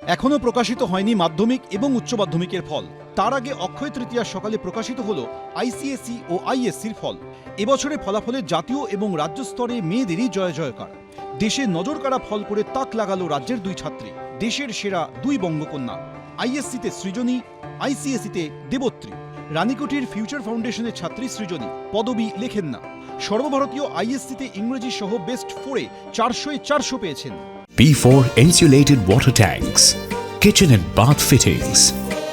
এখনও প্রকাশিত হয়নি মাধ্যমিক এবং উচ্চ মাধ্যমিকের ফল। তার আগে অক্ষয় তৃতীয়ার সকালে প্রকাশিত হল আইসিএসই ও আইএসসির ফল। এবছরে ফলাফলে জাতীয় এবং রাজ্য স্তরে মেয়েদেরই জয় জয়কার। দেশে নজর কাড়া ফল করে তাক লাগালো রাজ্যের দুই ছাত্রী, দেশের সেরা দুই বঙ্গকন্যা। আইএসসিতে সৃজনী, আইসিএসইতে দেবত্রী। রানীকুঠির ফিউচার ফাউন্ডেশনের ছাত্রী সৃজনী পদবী লেখেন না। সর্বভারতীয় আইএসসিতে ইংরেজি সহ বেস্ট 4-এ 400-এ 400 পেয়েছেন। P4 insulated water tanks, kitchen and bath fittings,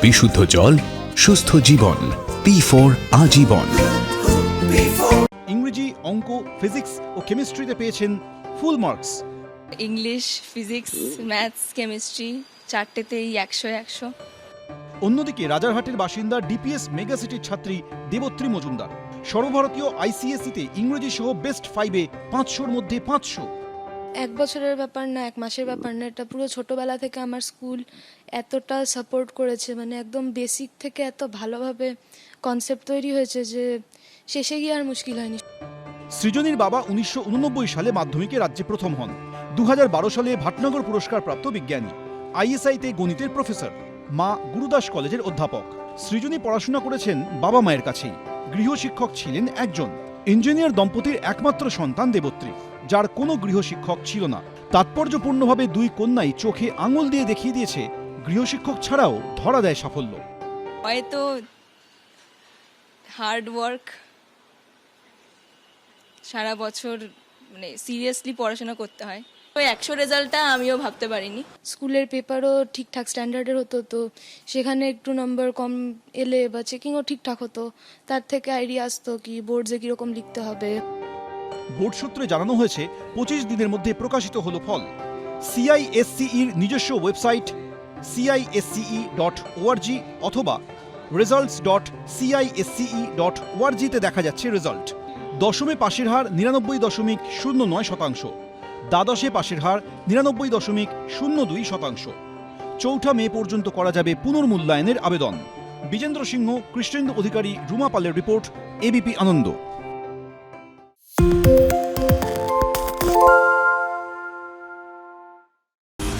বিশুদ্ধ জল, সুস্থ জীবন, P4 আজীবন। ইংরেজি, অঙ্ক, ফিজিক্স ও কেমিস্ট্রিতে পেয়েছেন full marks. English, physics, maths, chemistry চারটেতেই 100-100। অন্যদিকে রাজারহাটের বাসিন্দা ডিপিএস মেগাসিটির ছাত্রী দেবত্রী মজুমদার সর্বভারতীয় আইসিএসইতে ইংরেজি সহ বেস্ট 5-এ 500-র মধ্যে 500। এক বছরের ব্যাপার না, এক মাসের ব্যাপার না, এটা পুরো ছোটবেলা থেকে আমার স্কুল এতটা সাপোর্ট করেছে, মানে একদম বেসিক থেকে এত ভালোভাবে কনসেপ্ট তৈরি হয়েছে যে শেষে গিয়ে আর মুশকিল হয়নি। সৃজনীর বাবা 1989 সালে মাধ্যমিকে রাজ্যে প্রথম হন। 2012 সালে ভাটনগর পুরস্কার প্রাপ্ত বিজ্ঞানী। আইএসআইতে গণিতের প্রফেসর। মা গুরুদাস কলেজের অধ্যাপক। সৃজনী পড়াশোনা করেছেন বাবা মায়ের কাছেই। গৃহশিক্ষক ছিলেন একজন। ইঞ্জিনিয়ার দম্পতির একমাত্র সন্তান দেবত্রী, যার কোনো গৃহশিক্ষক ছিল না। তাৎপর্যপূর্ণভাবে দুই কন্যাই চোখে আঙুল দিয়ে দেখিয়ে দিয়েছে গৃহশিক্ষক ছাড়াও ধরা দেয় সাফল্য। হয়তো হার্ড ওয়ার্ক, সারা বছর মানে সিরিয়াসলি পড়াশোনা করতে হয়। ওই 100 রেজাল্টটা আমিও ভাবতে পারিনি। স্কুলের পেপারও ঠিকঠাক স্ট্যান্ডার্ডের হতো, তো সেখানে একটু নম্বর কম এলে বা চেকিংও ঠিকঠাক হতো, তার থেকে আইডিয়া আসতো কি বোর্ডে কীরকম লিখতে হবে। বোর্ড সূত্রে জানানো হয়েছে 25 দিনের মধ্যে প্রকাশিত হলো ফল। সিআইএসসিইর নিজস্ব ওয়েবসাইট CISCE.org অথবা results.cisce.org-তে দেখা যাচ্ছে রেজাল্ট। দশমে পাশের হার 99.09%, দ্বাদশে পাশের হার 99.02%। 4 মে পর্যন্ত করা যাবে পুনর্মূল্যায়নের আবেদন। বিজেন্দ্র সিংহ, কৃষ্ণেন্দু অধিকারী, রুমা পালের রিপোর্ট, এবিপি আনন্দ।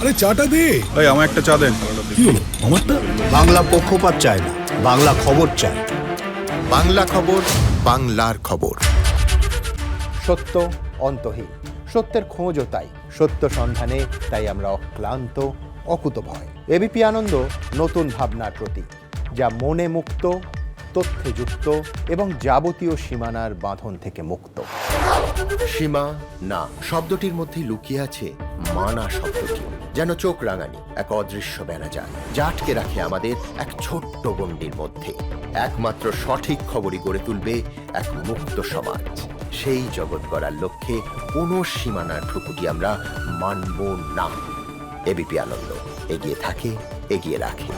আরে চাটা দে। ভাই আমার একটা চা দেন। কি হলো আমারটা? বাংলা পক্ষপাত চায় না, বাংলা খবর চায়। বাংলা খবর, বাংলার খবর। সত্য অন্তহীন, সত্যের খোঁজও তাই, সত্য সন্ধানে তাই আমরা অক্লান্ত, অকুতভয়। এবিপি আনন্দ নতুন ভাবনার প্রতীক, যা মনে মুক্ত, তথ্যে যুক্ত এবং যাবতীয় সীমানার বাঁধন থেকে মুক্ত। সীমা না শব্দটির মধ্যে লুকিয়ে আছে মানা শব্দটি, যেন চোখ রাঙানি এক অদৃশ্য বেড়াজাল, যা আটকে রাখে আমাদের এক ছোট্ট গণ্ডির মধ্যে। একমাত্র সঠিক খবরই গড়ে তুলবে এক মুক্ত সমাজ। সেই জগৎ গড়ার লক্ষ্যে কোনো সীমানার ঠুকুটি আমরা মানব না। এবিপি আনন্দ এগিয়ে থাকে, এগিয়ে রাখে।